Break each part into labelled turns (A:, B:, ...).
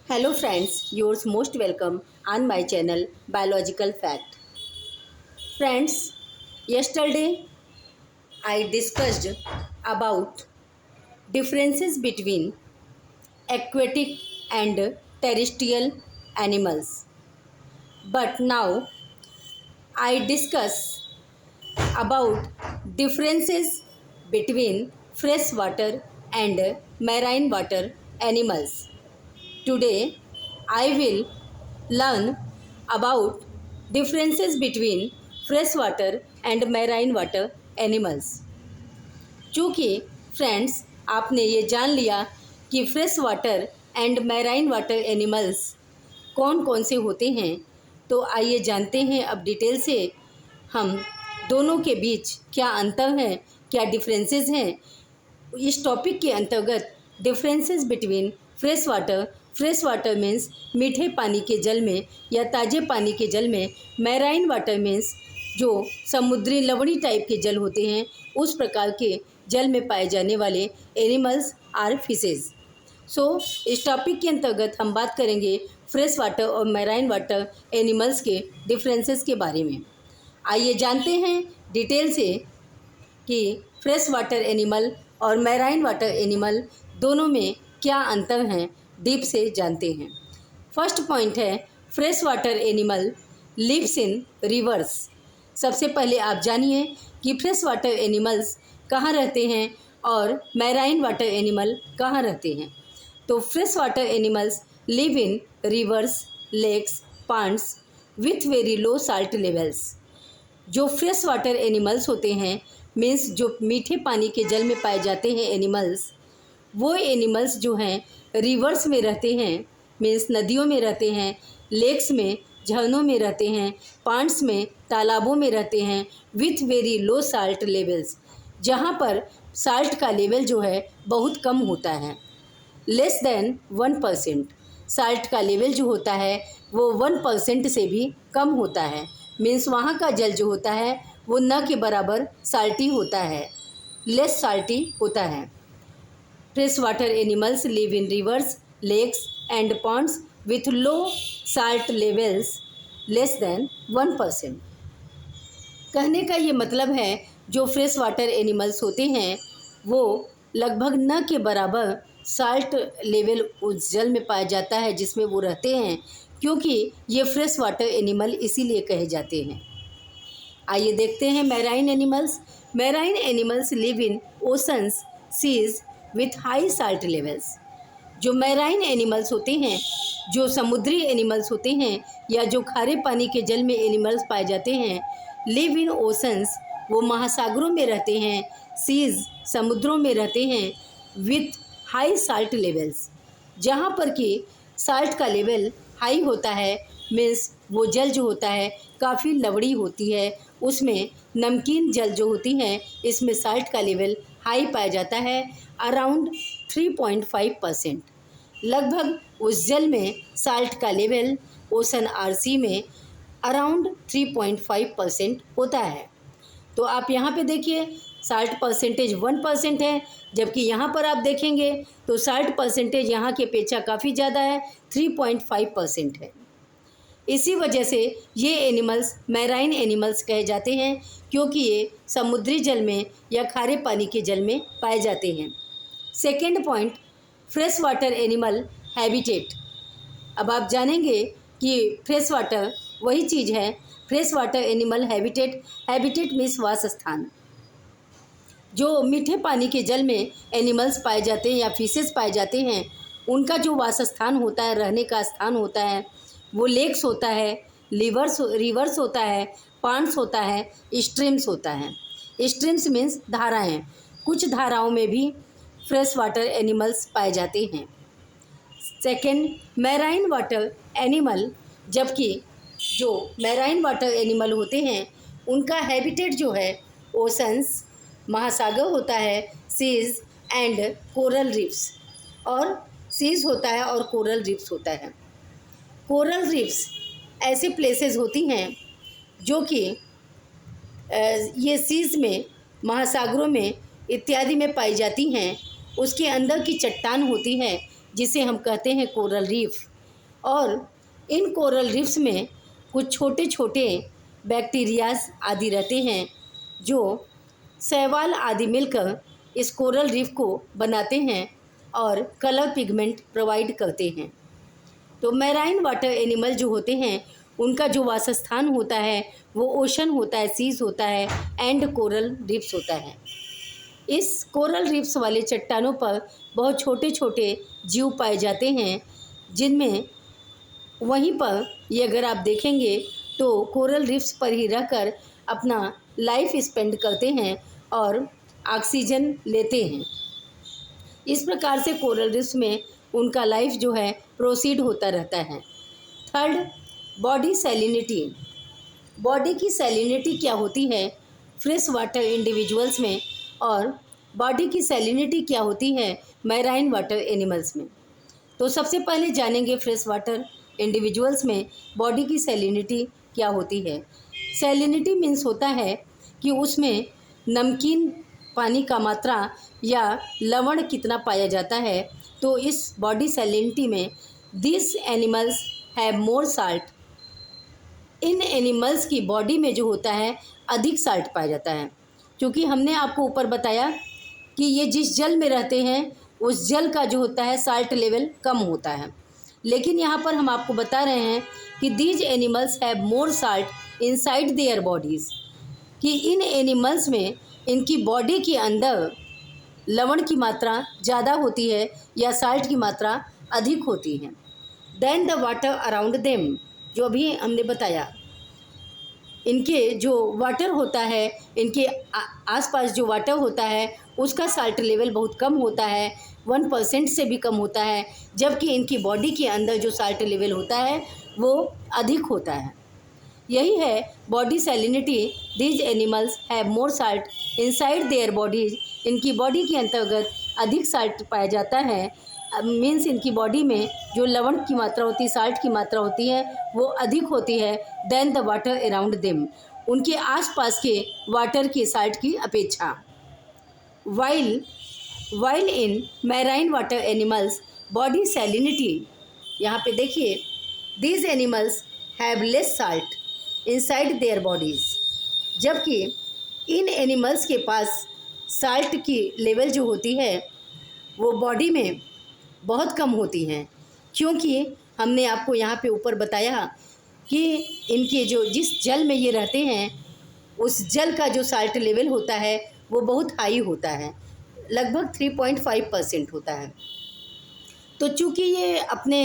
A: Hello friends, yours most welcome on my channel Biological Fact. Friends, yesterday I discussed about differences between aquatic and terrestrial animals. But now I discuss about differences between freshwater and marine water animals. Today, I will learn about differences between freshwater and marine water animals. चूँकि friends आपने ये जान लिया कि fresh water and marine water animals कौन कौन से होते हैं, तो आइए जानते हैं अब डिटेल से हम दोनों के बीच क्या अंतर है, क्या डिफरेंसेस हैं। इस टॉपिक के अंतर्गत differences between fresh water means मीठे पानी के जल में या ताज़े पानी के जल में, मैराइन वाटर मीन्स जो समुद्री लवणी टाइप के जल होते हैं उस प्रकार के जल में पाए जाने वाले एनिमल्स आर फिशेज। इस टॉपिक के अंतर्गत हम बात करेंगे फ्रेश वाटर और मैराइन वाटर एनिमल्स के डिफरेंसेस के बारे में। आइए जानते हैं डिटेल से कि फ्रेश वाटर एनिमल और मैराइन वाटर एनिमल दोनों में क्या अंतर हैं, डीप से जानते हैं। फर्स्ट पॉइंट है fresh water animal lives in rivers. सबसे पहले आप जानिए कि फ्रेश वाटर एनिमल्स कहाँ रहते हैं और मैराइन वाटर एनिमल कहाँ रहते हैं। तो fresh water animals live in rivers, lakes, ponds with very low salt levels. जो फ्रेश वाटर एनिमल्स होते हैं मीन्स जो मीठे पानी के जल में पाए जाते हैं एनिमल्स, वो एनिमल्स जो हैं रिवर्स में रहते हैं, मीन्स नदियों में रहते हैं, लेक्स में झरनों में रहते हैं, पॉन्ड्स में तालाबों में रहते हैं, with very low salt levels, जहाँ पर साल्ट का लेवल जो है बहुत कम होता है, लेस देन 1%। साल्ट का लेवल जो होता है वो 1% से भी कम होता है, मीन्स वहाँ का जल जो होता है वो न के बराबर साल्टी होता है, लेस साल्टी होता है। Fresh water animals live in rivers, lakes and ponds with low salt levels less than 1%। कहने का ये मतलब है जो फ्रेश वाटर एनिमल्स होते हैं वो लगभग न के बराबर साल्ट लेवल उस जल में पाया जाता है जिसमें वो रहते हैं, क्योंकि ये फ्रेश वाटर एनिमल इसीलिए कहे जाते हैं। आइए देखते हैं marine animals. Marine animals live in oceans, seas with high salt levels. जो मैराइन एनिमल्स होते हैं, जो समुद्री एनिमल्स होते हैं या जो खारे पानी के जल में एनिमल्स पाए जाते हैं, लिव इन ओशंस, वो महासागरों में रहते हैं, सीज समुद्रों में रहते हैं, विथ हाई साल्ट लेवल्स, जहाँ पर कि साल्ट का लेवल हाई होता है, मीन्स वो जल जो होता है काफ़ी लवड़ी होती है, उसमें नमकीन जल जो होती हैं इसमें साल्ट का लेवल हाई पाया जाता है, अराउंड 3.5%। लगभग उस जल में साल्ट का लेवल ओशन आरसी में अराउंड 3.5% होता है। तो आप यहाँ पे देखिए साल्ट परसेंटेज 1% है, जबकि यहाँ पर आप देखेंगे तो साल्ट परसेंटेज यहाँ के अपेक्षा काफ़ी ज़्यादा है, 3.5% है। इसी वजह से ये एनिमल्स मैराइन एनिमल्स कहे जाते हैं, क्योंकि ये समुद्री जल में या खारे पानी के जल में पाए जाते हैं। Second point, fresh water animal habitat. अब आप जानेंगे कि फ्रेश वाटर वही चीज़ है, fresh water animal habitat. Habitat means वासस्थान। जो मीठे पानी के जल में एनिमल्स पाए जाते हैं या फिशेस पाए जाते हैं, उनका जो वासस्थान होता है, रहने का स्थान होता है, वो लेक्स होता है, रिवर्स होता है, पॉन्ड्स होता है, स्ट्रीम्स होता है। स्ट्रीम्स मीन्स धाराएं। कुछ धाराओं में भी फ्रेश वाटर एनिमल्स पाए जाते हैं। सेकेंड, मैराइन वाटर एनिमल, जबकि जो मैराइन वाटर एनिमल होते हैं उनका हैबिटेट जो है ओशंस, महासागर होता है, सीज एंड कोरल रीफ्स, और सीज होता है और कोरल रीफ्स होता है। कोरल रीफ्स ऐसे प्लेसेस होती हैं जो कि ये सीज में, महासागरों में इत्यादि में पाई जाती हैं। उसके अंदर की चट्टान होती है जिसे हम कहते हैं कोरल रीफ, और इन कोरल रीफ्स में कुछ छोटे छोटे बैक्टीरियाज आदि रहते हैं जो शैवाल आदि मिलकर इस कोरल रीफ को बनाते हैं और कलर पिगमेंट प्रोवाइड करते हैं। तो मैराइन वाटर एनिमल जो होते हैं उनका जो वासस्थान होता है वो ओशन होता है, सीज होता है एंड कोरल रीफ्स होता है। इस कोरल रीफ्स वाले चट्टानों पर बहुत छोटे छोटे जीव पाए जाते हैं, जिनमें वहीं पर ये अगर आप देखेंगे तो कोरल रीफ्स पर ही रहकर अपना लाइफ स्पेंड करते हैं और ऑक्सीजन लेते हैं। इस प्रकार से कोरल रीफ्स में उनका लाइफ जो है प्रोसीड होता रहता है। Third, body salinity. बॉडी की सैलिनिटी क्या होती है फ्रेश वाटर इंडिविजुअल्स में और बॉडी की सैलिनिटी क्या होती है मैराइन वाटर एनिमल्स में। तो सबसे पहले जानेंगे फ्रेश वाटर इंडिविजुअल्स में बॉडी की सैलिनिटी क्या होती है। सैलिनिटी मीन्स होता है कि उसमें नमकीन पानी का मात्रा या लवण कितना पाया जाता है। तो इस बॉडी सैलिनिटी में this animals have more salt. In animals की बॉडी में जो होता है अधिक साल्ट पाया जाता है, क्योंकि हमने आपको ऊपर बताया कि ये जिस जल में रहते हैं उस जल का जो होता है साल्ट लेवल कम होता है। लेकिन यहाँ पर हम आपको बता रहे हैं कि these animals have more salt inside their bodies, कि इन एनिमल्स में इनकी बॉडी के अंदर लवण की मात्रा ज़्यादा होती है या साल्ट की मात्रा अधिक होती है। Than the water around them, जो अभी हमने बताया, इनके जो वाटर होता है, इनके आसपास जो वाटर होता है उसका साल्ट लेवल बहुत कम होता है, 1% से भी कम होता है, जबकि इनकी बॉडी के अंदर जो साल्ट लेवल होता है वो अधिक होता है। यही है body salinity. These animals have more salt inside their bodies. इनकी बॉडी के अंतर्गत अधिक साल्ट पाया जाता है, मीन्स इनकी बॉडी में जो लवण की मात्रा होती है, साल्ट की मात्रा होती है वो अधिक होती है than the water around them, उनके आसपास के वाटर के साल्ट की अपेक्षा। While in marine water animals body salinity, यहाँ पे देखिए, these animals have less salt inside their bodies, जबकि इन एनिमल्स के पास साल्ट की लेवल जो होती है वो बॉडी में बहुत कम होती हैं, क्योंकि हमने आपको यहाँ पे ऊपर बताया कि इनके जो जिस जल में ये रहते हैं उस जल का जो साल्ट लेवल होता है वो बहुत हाई होता है, लगभग 3.5% होता है। तो चूँकि ये अपने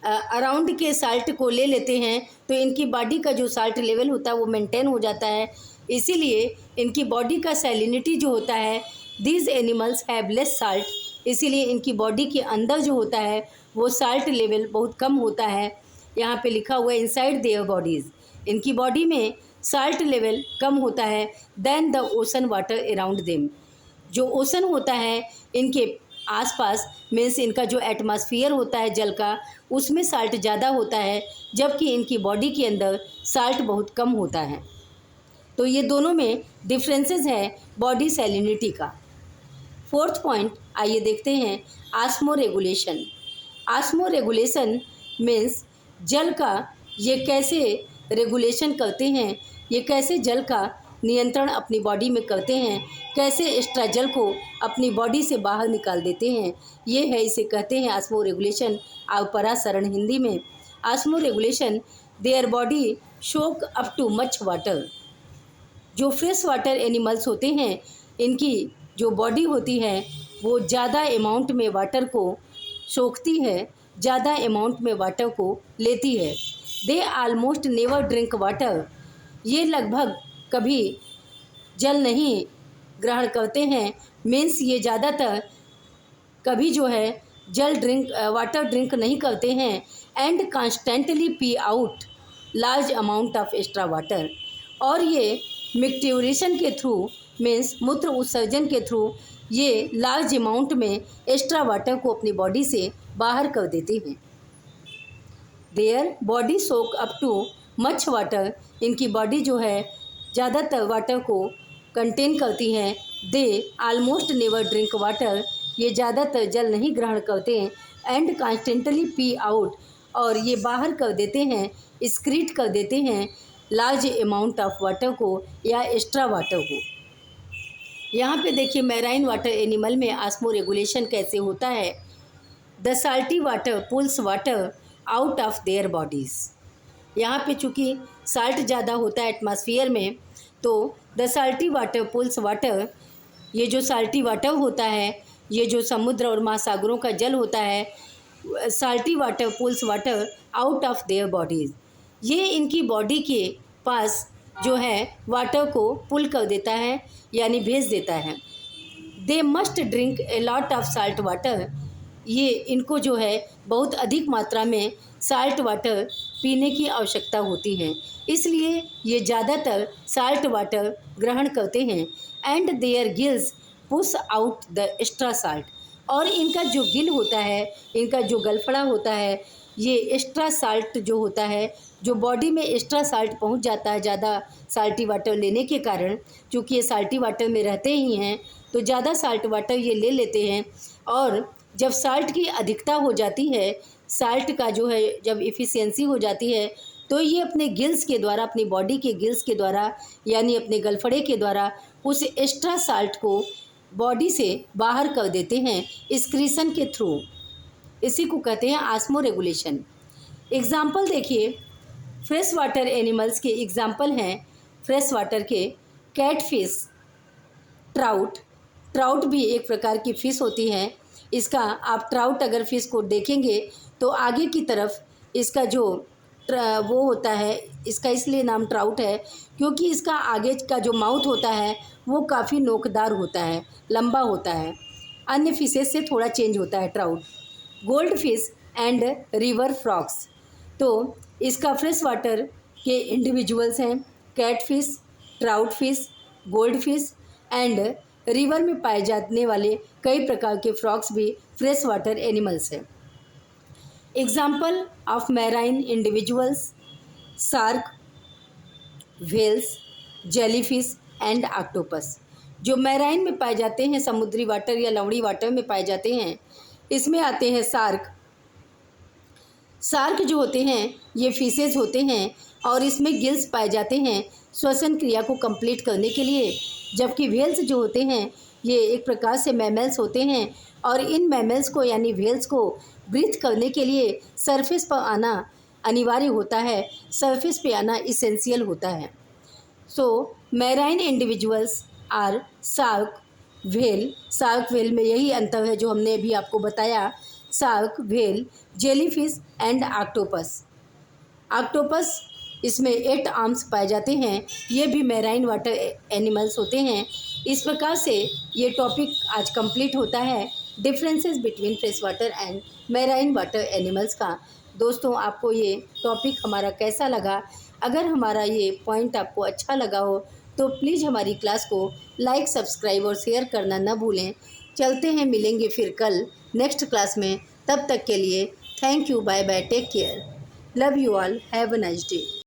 A: अराउंड के साल्ट को ले लेते हैं तो इनकी बॉडी का जो साल्ट लेवल होता है वो मेंटेन हो जाता है, इसीलिए इनकी बॉडी का सैलिनिटी जो होता है, these animals have less salt, इसीलिए इनकी बॉडी के अंदर जो होता है वो साल्ट लेवल बहुत कम होता है। यहाँ पे लिखा हुआ है इनसाइड देयर बॉडीज़, इनकी बॉडी में साल्ट लेवल कम होता है than the ocean water around them. जो ओशन होता है इनके आसपास, मीन्स इनका जो एटमॉस्फेयर होता है जल का, उसमें साल्ट ज़्यादा होता है, जबकि इनकी बॉडी के अंदर साल्ट बहुत कम होता है। तो ये दोनों में डिफरेंसेस है बॉडी सैलिनिटी का। फोर्थ पॉइंट आइए देखते हैं, osmo regulation. Osmo regulation means जल का ये कैसे रेगुलेशन करते हैं, ये कैसे जल का नियंत्रण अपनी बॉडी में करते हैं, कैसे एक्स्ट्रा जल को अपनी बॉडी से बाहर निकाल देते हैं, ये है, इसे कहते हैं आस्मो रेगुलेशन। आवपरा सरल हिंदी में, osmoregulation there body soak up too much water. जो फ्रेश वाटर एनिमल्स होते हैं इनकी जो बॉडी होती है वो ज़्यादा अमाउंट में वाटर को सोखती है, ज़्यादा अमाउंट में वाटर को लेती है। दे आलमोस्ट नेवर ड्रिंक वाटर, ये लगभग कभी जल नहीं ग्रहण करते हैं, मीन्स ये ज़्यादातर कभी जो है वाटर ड्रिंक नहीं करते हैं। And constantly P out large amount of extra water, और ये मिक्ट्यूरेशन के थ्रू, मीन्स मूत्र उत्सर्जन के थ्रू ये लार्ज अमाउंट में एक्स्ट्रा वाटर को अपनी बॉडी से बाहर कर देते हैं। There body soak up too much water, इनकी बॉडी जो है ज़्यादातर वाटर को कंटेन करती हैं। दे आलमोस्ट नेवर ड्रिंक वाटर, ये ज़्यादातर जल नहीं ग्रहण करते हैं। एंड कॉन्स्टेंटली पी आउट, और ये बाहर कर देते हैं, एक्सक्रीट कर देते हैं लार्ज अमाउंट ऑफ वाटर को या एक्स्ट्रा वाटर को। यहाँ पे देखिए मैराइन वाटर एनिमल में ऑस्मो रेगुलेशन कैसे होता है। The salty water pulls water out of their bodies. यहाँ पे चूँकि साल्ट ज़्यादा होता है एटमॉस्फेयर में, तो the salty water pulls water, ये जो साल्टी वाटर होता है, ये जो समुद्र और महासागरों का जल होता है, salty water pulls water out of their bodies, ये इनकी बॉडी के पास जो है वाटर को पुल कर देता है, यानी भेज देता है। They must drink a lot of salt water, ये इनको जो है बहुत अधिक मात्रा में साल्ट वाटर पीने की आवश्यकता होती है, इसलिए ये ज़्यादातर साल्ट वाटर ग्रहण करते हैं। And their gills push out the extra salt, और इनका जो गिल होता है, इनका जो गलफड़ा होता है, ये एक्स्ट्रा साल्ट जो होता है, जो बॉडी में एक्स्ट्रा साल्ट पहुंच जाता है ज़्यादा साल्टी वाटर लेने के कारण, क्योंकि ये साल्टी वाटर में रहते ही हैं तो ज़्यादा साल्ट वाटर ये ले लेते हैं। और जब साल्ट की अधिकता हो जाती है, साल्ट का जो है जब इफ़िशियंसी हो जाती है, तो ये अपने गिल्स के द्वारा, अपनी बॉडी के गिल्स के द्वारा, यानी अपने गलफड़े के द्वारा उस एक्स्ट्रा साल्ट को बॉडी से बाहर कर देते हैं एक्सक्रीशन के थ्रू। इसी को कहते हैं ऑस्मो रेगुलेशन। एग्जाम्पल देखिए, फ्रेश वाटर एनिमल्स के एग्जाम्पल हैं फ्रेश वाटर के कैटफिश, ट्राउट। ट्राउट भी एक प्रकार की फ़िश होती हैं। इसका आप ट्राउट अगर फ़िश को देखेंगे तो आगे की तरफ इसका जो वो होता है, इसका इसलिए नाम ट्राउट है क्योंकि इसका आगे का जो माउथ होता है वो काफ़ी नोकदार होता है, लंबा होता है। अन्य फिशेस से थोड़ा चेंज होता है trout. Gold fish and river frogs, तो इसका फ्रेश वाटर के इंडिविजुअल्स हैं cat fish, trout fish, gold fish and river में पाए जाने वाले कई प्रकार के फ्रॉक्स भी फ्रेश वाटर एनिमल्स हैं। Example of marine individuals, shark, whales, jellyfish and octopus. जो मैराइन में पाए जाते हैं, समुद्री वाटर या लवणी वाटर में पाए जाते हैं, इसमें आते हैं शार्क। शार्क जो होते हैं ये फिशेज होते हैं और इसमें गिल्स पाए जाते हैं श्वसन क्रिया को कंप्लीट करने के लिए। जबकि व्हेल्स जो होते हैं ये एक प्रकार से मैमल्स होते हैं और इन मैमल्स को यानी व्हेल्स को ब्रीथ करने के लिए सरफेस पर आना अनिवार्य होता है, सरफेस पे आना इसेंशियल होता है। So marine individuals are shark, whale. Shark whale में यही अंतर है जो हमने अभी आपको बताया, shark, whale, jellyfish and octopus. Octopus इसमें 8 आर्म्स पाए जाते हैं, ये भी मैराइन वाटर एनिमल्स होते हैं। इस प्रकार से ये टॉपिक आज कंप्लीट होता है differences between fresh water and marine water animals का। दोस्तों, आपको ये टॉपिक हमारा कैसा लगा? अगर हमारा ये पॉइंट आपको अच्छा लगा हो तो प्लीज़ हमारी क्लास को लाइक, सब्सक्राइब और शेयर करना न भूलें। चलते हैं, मिलेंगे फिर कल नेक्स्ट क्लास में। तब तक के लिए thank you, bye bye, take care, love you all, have a nice day.